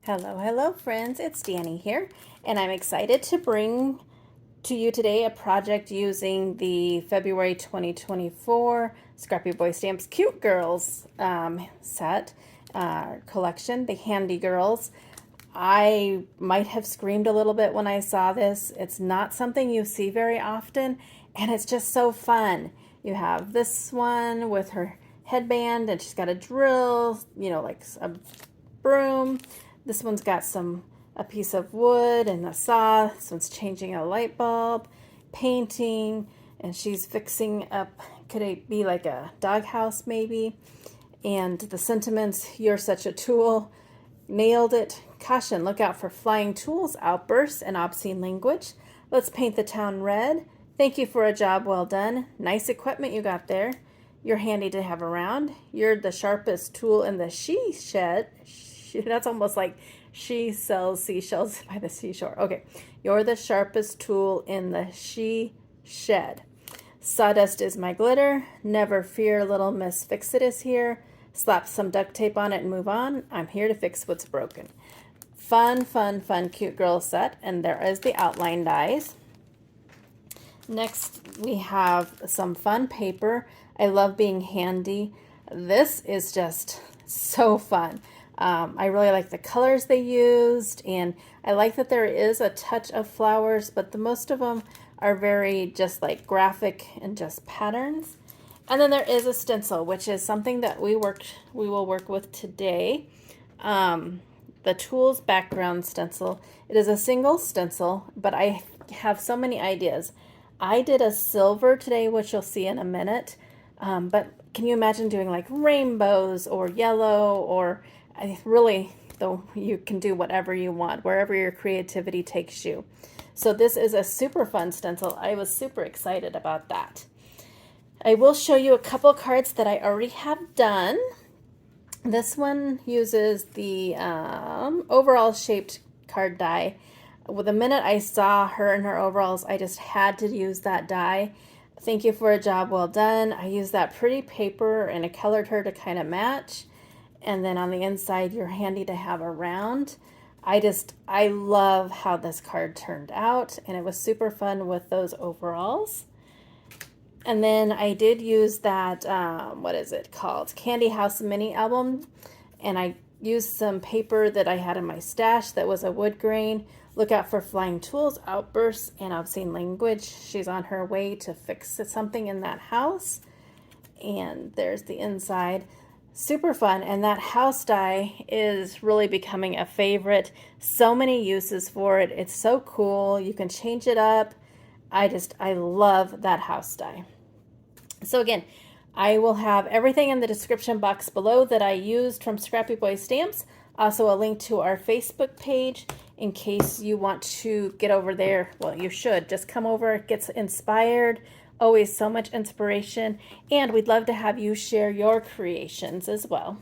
Hello friends, it's Danny here, and I'm excited to bring to you today a project using the February 2024 Scrappy Boy Stamps Cute Girls set collection, the Handy Girls. I might have screamed a little bit when I saw this. It's not something you see very often, and it's just so fun. You have this one with her headband, and she's got a drill, like a broom. This one's got a piece of wood and a saw. This one's changing a light bulb, painting, and she's fixing up, could it be like a doghouse maybe? And the sentiments, you're such a tool, nailed it. Caution, look out for flying tools, outbursts, and obscene language. Let's paint the town red. Thank you for a job well done. Nice equipment you got there. You're handy to have around. You're the sharpest tool in the she shed. That's almost like she sells seashells by the seashore. Okay, you're the sharpest tool in the she shed. Sawdust is my glitter. Never fear, little Miss Fix-It is here. Slap some duct tape on it and move on. I'm here to fix what's broken. Fun, fun, fun, cute girl set. And there is the outline dies. Next, we have some fun paper. I love being handy. This is just so fun. I really like the colors they used, and I like that there is a touch of flowers, but the most of them are very just like graphic and just patterns. And then there is a stencil, which is something that we will work with today. The tools background stencil. It is a single stencil, but I have so many ideas. I did a silver today, which you'll see in a minute. But can you imagine doing like rainbows or yellow, or really, though, you can do whatever you want, wherever your creativity takes you. So this is a super fun stencil. I was super excited about that. I will show you a couple cards that I already have done. This one uses the overall shaped card die. Well, the minute I saw her in her overalls, I just had to use that die. Thank you for a job well done. I used that pretty paper and I colored her to kind of match. And then on the inside, you're handy to have around. I love how this card turned out, and it was super fun with those overalls. And then I did use that, what is it called? Candy House mini album. And I used some paper that I had in my stash that was a wood grain. Look out for flying tools, outbursts, and obscene language. She's on her way to fix something in that house. And there's the inside. Super fun. And that house die is really becoming a favorite. So many uses for it. It's so cool. You can change it up. I love that house die. So again, I will have everything in the description box below that I used from Scrappy Boy Stamps. Also a link to our Facebook page in case you want to get over there. Well, you should. Just come over, get inspired. Always so much inspiration. And we'd love to have you share your creations as well.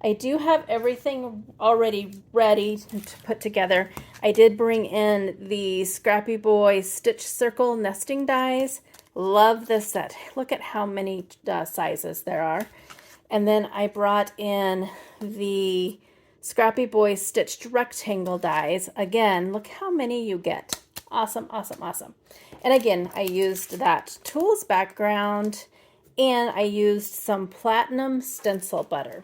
I do have everything already ready to put together. I did bring in the Scrappy Boy Stitch Circle nesting dies. Love this set. Look at how many sizes there are. And then I brought in the Scrappy Boy Stitched Rectangle dies. Again, look how many you get. Awesome, awesome, awesome. And again, I used that tools background, and I used some platinum stencil butter.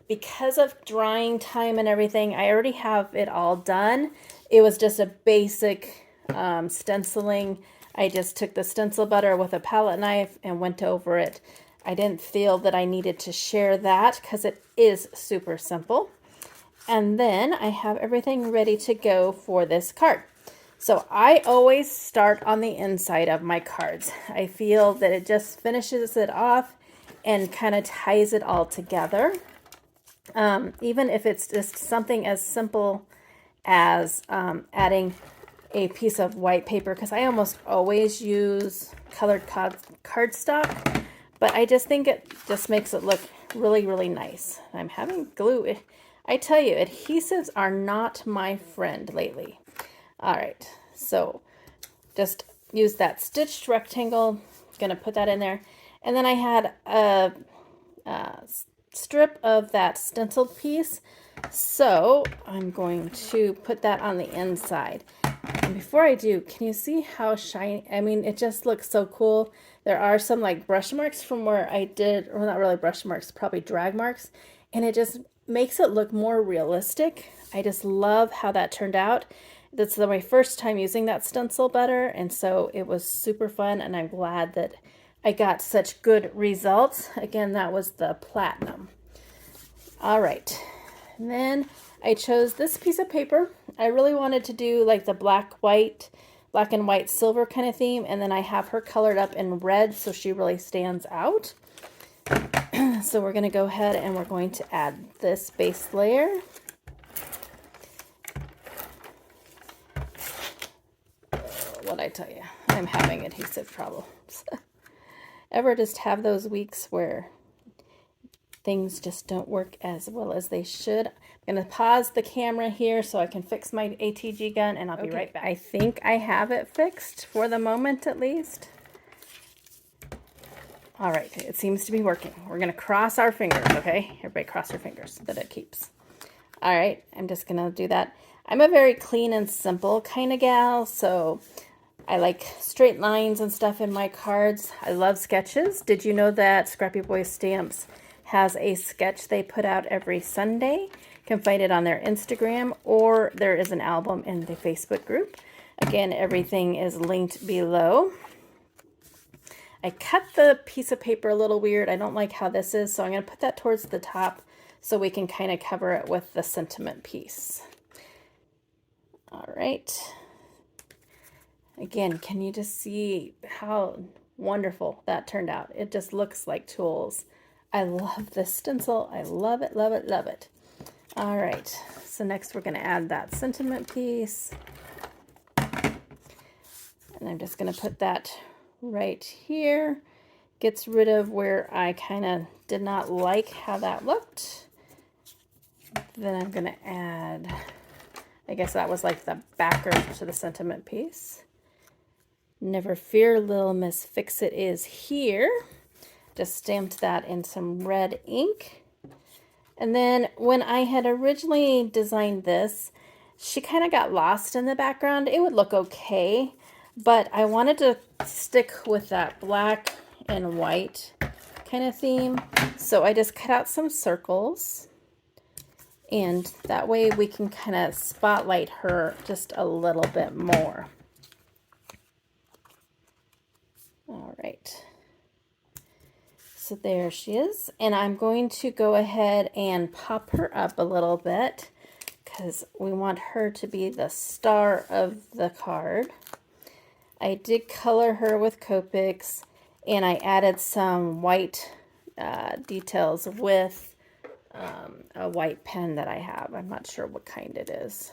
Because of drying time and everything, I already have it all done. It was just a basic stenciling. I just took the stencil butter with a palette knife and went over it. I didn't feel that I needed to share that because it is super simple. And then I have everything ready to go for this card. So I always start on the inside of my cards. I feel that it just finishes it off and kind of ties it all together. Even if it's just something as simple as adding a piece of white paper, because I almost always use colored cardstock, but I just think it just makes it look really, really nice. I'm having glue. I tell you, adhesives are not my friend lately. All right, so just use that stitched rectangle. Gonna put that in there. And then I had a strip of that stenciled piece So I'm going to put that on the inside. And before I do, can you see how shiny? I mean, it just looks so cool. There are some like brush marks from where I did, or not really brush marks, probably drag marks. And it just makes it look more realistic. I just love how that turned out. That's my first time using that stencil better, and so it was super fun, and I'm glad that I got such good results. Again, that was the platinum. All right, and then I chose this piece of paper. I really wanted to do like the black and white silver kind of theme, and then I have her colored up in red so she really stands out. So we're going to go ahead and we're going to add this base layer. What I tell you, I'm having adhesive problems. Ever just have those weeks where things just don't work as well as they should? I'm going to pause the camera here so I can fix my ATG gun, and I'll be right back. I think I have it fixed for the moment at least. All right, it seems to be working. We're going to cross our fingers, okay? Everybody cross your fingers that it keeps. All right, I'm just going to do that. I'm a very clean and simple kind of gal, so I like straight lines and stuff in my cards. I love sketches. Did you know that Scrappy Boy Stamps has a sketch they put out every Sunday? You can find it on their Instagram, or there is an album in the Facebook group. Again, everything is linked below. I cut the piece of paper a little weird. I don't like how this is, so I'm going to put that towards the top so we can kind of cover it with the sentiment piece. All right. Again, can you just see how wonderful that turned out? It just looks like tools. I love this stencil. I love it, love it, love it. All right, so next we're going to add that sentiment piece. And I'm just going to put that right here. Gets rid of where I kind of did not like how that looked. Then I'm going to add, I guess that was like the backer to the sentiment piece. Never fear, little Miss Fix-It is here. Just stamped that in some red ink. And then when I had originally designed this, she kind of got lost in the background. It would look okay, but I wanted to stick with that black and white kind of theme. So I just cut out some circles, and that way we can kind of spotlight her just a little bit more. All right. So there she is, and I'm going to go ahead and pop her up a little bit because we want her to be the star of the card. I did color her with Copics, and I added some white details with a white pen that I have. I'm not sure what kind it is.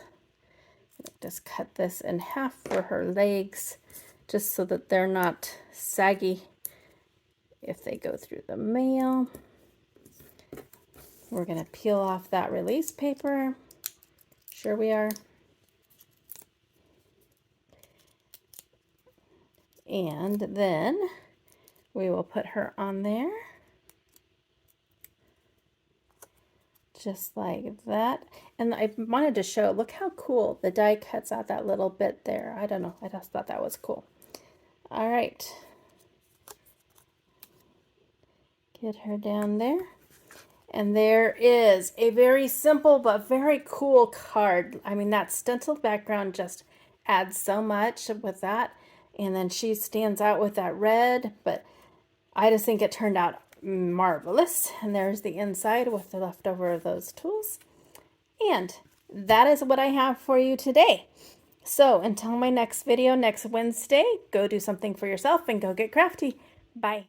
Just cut this in half for her legs, just so that they're not saggy if they go through the mail. We're going to peel off that release paper. Sure we are. And then we will put her on there. Just like that. And I wanted to show, look how cool the die cuts out that little bit there. I don't know, I just thought that was cool. All right. Get her down there. And there is a very simple but very cool card. I mean, that stenciled background just adds so much with that. And then she stands out with that red, but I just think it turned out marvelous. And there's the inside with the leftover of those tools. And that is what I have for you today. So until my next video next Wednesday, go do something for yourself and go get crafty. Bye.